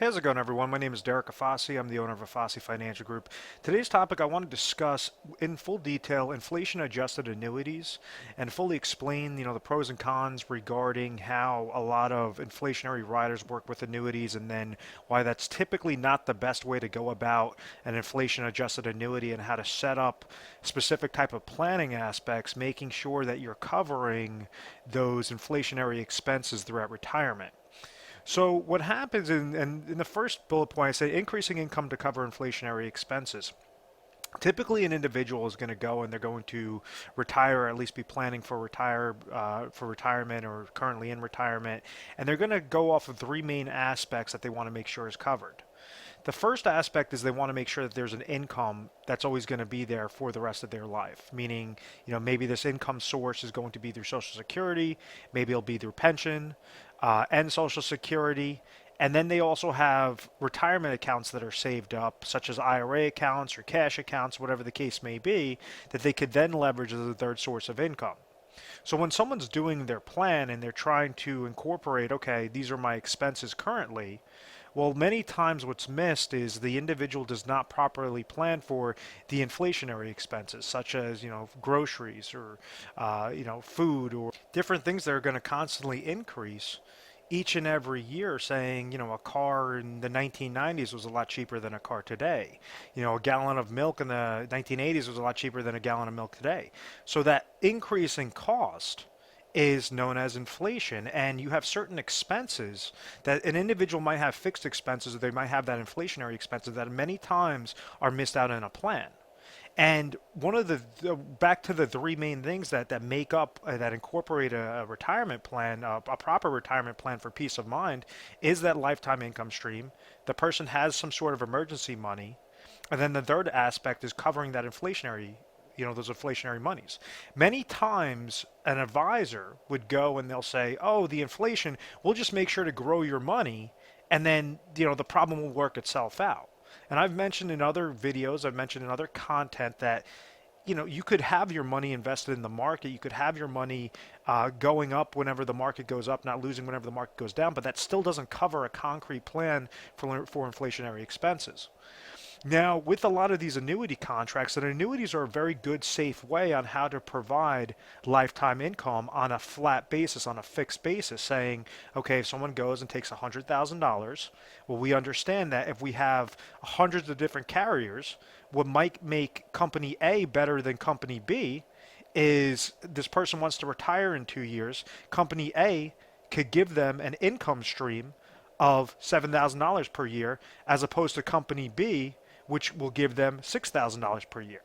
How's it going, everyone? My name is Derek Afasi. I'm the owner of Afasi Financial Group. Today's topic, I want to discuss in full detail inflation-adjusted annuities and fully explain, the pros and cons regarding how a lot of inflationary riders work with annuities, and then why that's typically not the best way to go about an inflation-adjusted annuity, and how to set up specific type of planning aspects, making sure that you're covering those inflationary expenses throughout retirement. So what happens in the first bullet point, I say increasing income to cover inflationary expenses. Typically, an individual is going to go and they're going to retire, or at least be planning for retirement, or currently in retirement, and they're going to go off of three main aspects that they want to make sure is covered. The first aspect is they want to make sure that there's an income that's always going to be there for the rest of their life. Meaning, maybe this income source is going to be through Social Security, maybe it'll be through pension and Social Security. And then they also have retirement accounts that are saved up, such as IRA accounts or cash accounts, whatever the case may be, that they could then leverage as a third source of income. So when someone's doing their plan and they're trying to incorporate, okay, these are my expenses currently, well, many times what's missed is the individual does not properly plan for the inflationary expenses, such as, groceries or, food or different things that are going to constantly increase each and every year, saying, a car in the 1990s was a lot cheaper than a car today. A gallon of milk in the 1980s was a lot cheaper than a gallon of milk today. So that increase in cost is known as inflation, and you have certain expenses that an individual might have fixed expenses, or they might have that inflationary expenses that many times are missed out in a plan. And one of back to the three main things that make up that incorporate a retirement plan, a proper retirement plan for peace of mind, is that lifetime income stream. The person has some sort of emergency money, and then the third aspect is covering that inflationary, those inflationary monies. Many times an advisor would go and they'll say, oh, the inflation, we'll just make sure to grow your money, and then, the problem will work itself out. And I've mentioned in other videos, I've mentioned in other content that, you could have your money invested in the market. You could have your money going up whenever the market goes up, not losing whenever the market goes down, but that still doesn't cover a concrete plan for inflationary expenses. Now, with a lot of these annuity contracts, and annuities are a very good, safe way on how to provide lifetime income on a flat basis, on a fixed basis, saying, okay, if someone goes and takes $100,000, well, we understand that if we have hundreds of different carriers, what might make company A better than company B is this person wants to retire in 2 years. Company A could give them an income stream of $7,000 per year, as opposed to company B, which will give them $6,000 per year.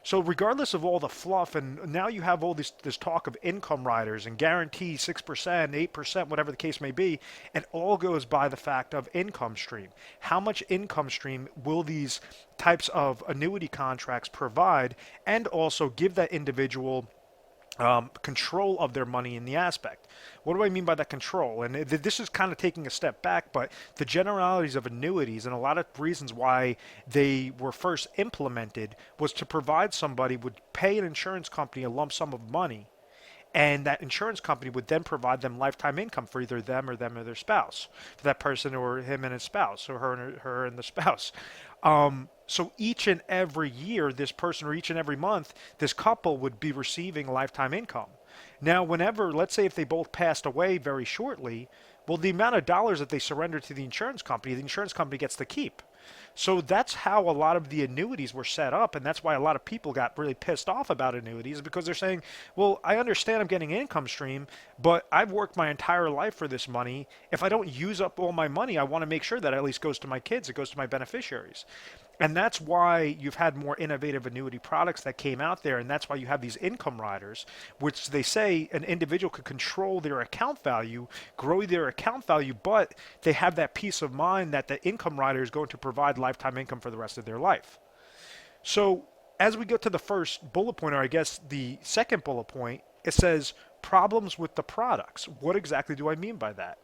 So regardless of all the fluff, and now you have all this talk of income riders and guarantee 6%, 8%, whatever the case may be, it all goes by the fact of income stream. How much income stream will these types of annuity contracts provide, and also give that individual control of their money in the aspect. What do I mean by that control? And this is kind of taking a step back, but the generalities of annuities and a lot of reasons why they were first implemented was to provide somebody would pay an insurance company a lump sum of money, and that insurance company would then provide them lifetime income for either them or their spouse, for that person or him and his spouse, or her and the spouse. So each and every year, this person, or each and every month, this couple would be receiving lifetime income. Now, whenever, let's say if they both passed away very shortly, well, the amount of dollars that they surrender to the insurance company gets to keep. So that's how a lot of the annuities were set up, and that's why a lot of people got really pissed off about annuities, because they're saying, well, I understand I'm getting an income stream, but I've worked my entire life for this money. If I don't use up all my money, I want to make sure that it at least goes to my kids, it goes to my beneficiaries. And that's why you've had more innovative annuity products that came out there, and that's why you have these income riders, which they say an individual could control their account value, grow their account value, but they have that peace of mind that the income rider is going to provide lifetime income for the rest of their life. So as we get to the first bullet point, or I guess the second bullet point, it says problems with the products. What exactly do I mean by that?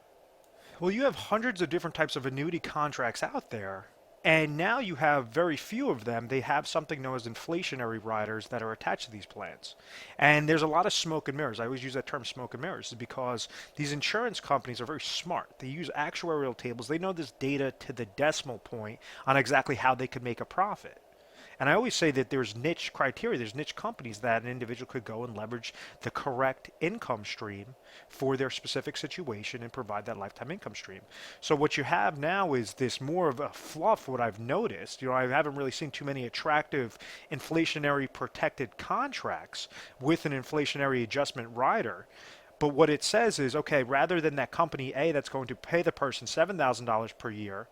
Well, you have hundreds of different types of annuity contracts out there, And now you have very few of them. They have something known as inflationary riders that are attached to these plans. And there's a lot of smoke and mirrors. I always use that term smoke and mirrors because these insurance companies are very smart. They use actuarial tables. They know this data to the decimal point on exactly how they could make a profit. And I always say that there's niche criteria, there's niche companies that an individual could go and leverage the correct income stream for their specific situation and provide that lifetime income stream. So what you have now is this more of a fluff, what I've noticed. I haven't really seen too many attractive inflationary protected contracts with an inflationary adjustment rider. But what it says is, okay, rather than that company A that's going to pay the person $7,000 per year,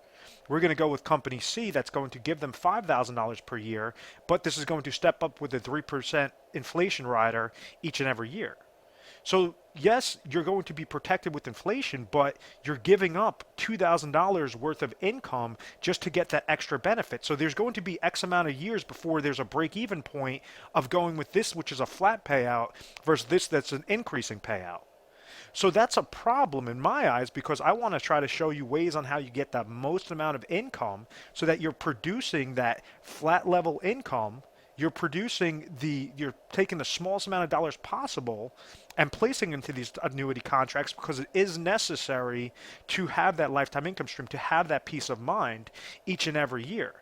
we're going to go with company C that's going to give them $5,000 per year, but this is going to step up with a 3% inflation rider each and every year. So yes, you're going to be protected with inflation, but you're giving up $2,000 worth of income just to get that extra benefit. So there's going to be X amount of years before there's a break-even point of going with this, which is a flat payout, versus this that's an increasing payout. So that's a problem in my eyes because I want to try to show you ways on how you get the most amount of income so that you're producing that flat level income. You're taking the smallest amount of dollars possible and placing into these annuity contracts because it is necessary to have that lifetime income stream, to have that peace of mind each and every year.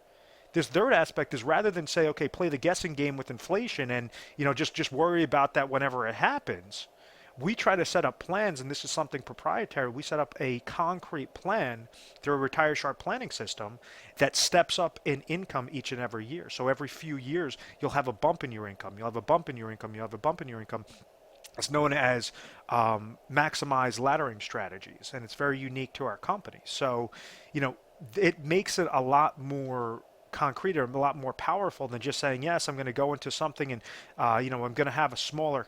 This third aspect is rather than say, okay, play the guessing game with inflation and just worry about that whenever it happens. We try to set up plans, and this is something proprietary. We set up a concrete plan through a retire sharp planning system that steps up in income each and every year. So every few years, you'll have a bump in your income. You'll have a bump in your income. You'll have a bump in your income. It's known as maximize laddering strategies, and it's very unique to our company. So, it makes it a lot more concrete or a lot more powerful than just saying, yes, I'm going to go into something and, I'm going to have a smaller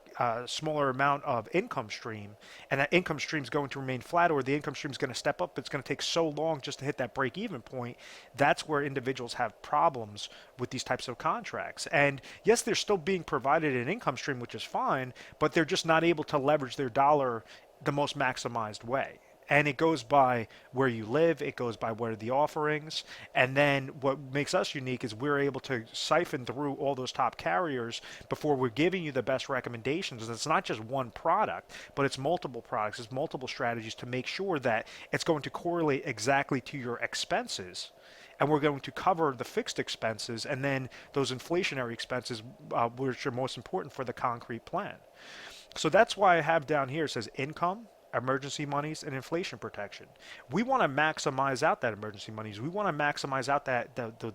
amount of income stream, and that income stream is going to remain flat, or the income stream is going to step up. It's going to take so long just to hit that break-even point. That's where individuals have problems with these types of contracts. And yes, they're still being provided an income stream, which is fine, but they're just not able to leverage their dollar the most maximized way. And it goes by where you live, it goes by what are the offerings, and then what makes us unique is we're able to siphon through all those top carriers before we're giving you the best recommendations. And it's not just one product, but it's multiple products, it's multiple strategies to make sure that it's going to correlate exactly to your expenses. And we're going to cover the fixed expenses and then those inflationary expenses, which are most important for the concrete plan. So that's why I have down here, it says income, emergency monies, and inflation protection. We want to maximize out that emergency monies. We want to maximize out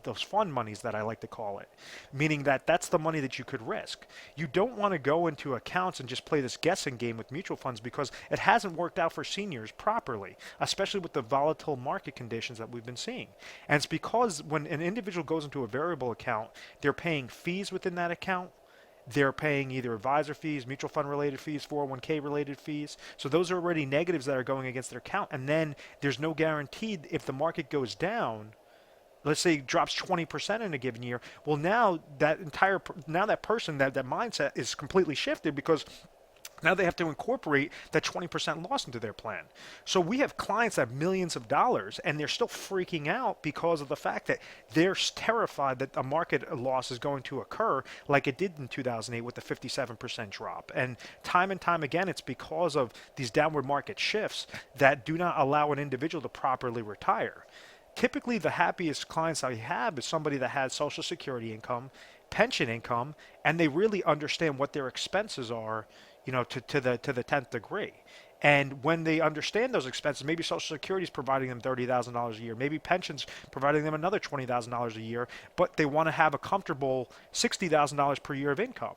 those fund monies that I like to call it, meaning that that's the money that you could risk. You don't want to go into accounts and just play this guessing game with mutual funds because it hasn't worked out for seniors properly, especially with the volatile market conditions that we've been seeing. And it's because when an individual goes into a variable account, they're paying fees within that account. They're paying either advisor fees, mutual fund related fees, 401k related fees. So those are already negatives that are going against their account. And then there's no guarantee if the market goes down, let's say it drops 20% in a given year. Well, now that person, that mindset is completely shifted because now they have to incorporate that 20% loss into their plan. So we have clients that have millions of dollars and they're still freaking out because of the fact that they're terrified that a market loss is going to occur like it did in 2008 with the 57% drop. And time again, it's because of these downward market shifts that do not allow an individual to properly retire. Typically, the happiest clients I have is somebody that has Social Security income, pension income, and they really understand what their expenses are, to the 10th degree. And when they understand those expenses, maybe Social Security is providing them $30,000 a year, maybe pensions providing them another $20,000 a year, but they want to have a comfortable $60,000 per year of income.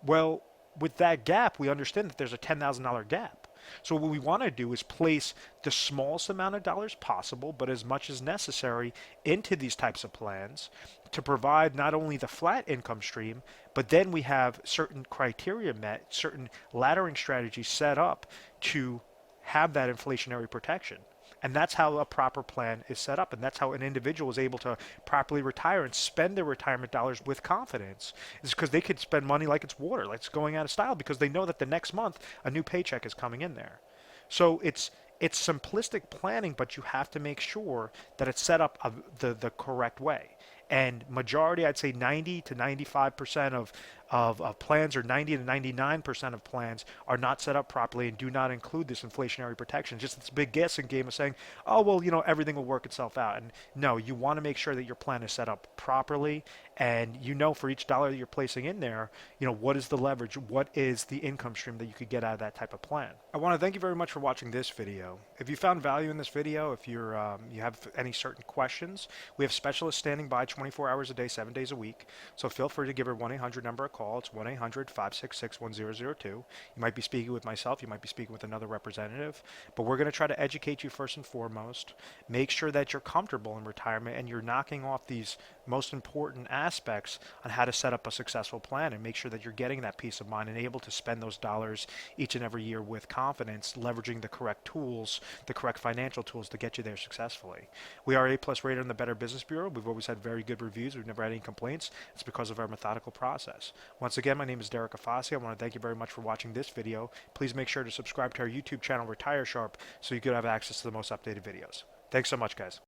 Well, with that gap, we understand that there's a $10,000 gap. So what we want to do is place the smallest amount of dollars possible, but as much as necessary into these types of plans to provide not only the flat income stream, but then we have certain criteria met, certain laddering strategies set up to have that inflationary protection. And that's how a proper plan is set up. And that's how an individual is able to properly retire and spend their retirement dollars with confidence. It's because they could spend money like it's water, like it's going out of style, because they know that the next month a new paycheck is coming in there. So it's It's simplistic planning, but you have to make sure that it's set up the correct way. And majority, I'd say 90 to 95% of plans, or 90 to 99% of plans, are not set up properly and do not include this inflationary protection. Just this big guessing game of saying, oh, well, everything will work itself out. And no, you want to make sure that your plan is set up properly, and for each dollar that you're placing in there, what is the leverage, what is the income stream that you could get out of that type of plan. I want to thank you very much for watching this video. If you found value in this video, if you have any certain questions, we have specialists standing by 24 hours a day, 7 days a week. So feel free to give our 1-800 number a call. It's 1-800-566-1002. You might be speaking with myself. You might be speaking with another representative. But we're going to try to educate you first and foremost. Make sure that you're comfortable in retirement and you're knocking off these most important aspects on how to set up a successful plan, and make sure that you're getting that peace of mind and able to spend those dollars each and every year with confidence, leveraging the correct tools, the correct financial tools to get you there successfully. We are A+ rated in the Better Business Bureau. We've always had very good reviews. We've never had any complaints. It's because of our methodical process. Once again, my name is Derek Afasi. I want to thank you very much for watching this video. Please make sure to subscribe to our YouTube channel, Retire Sharp, so you could have access to the most updated videos. Thanks so much, guys.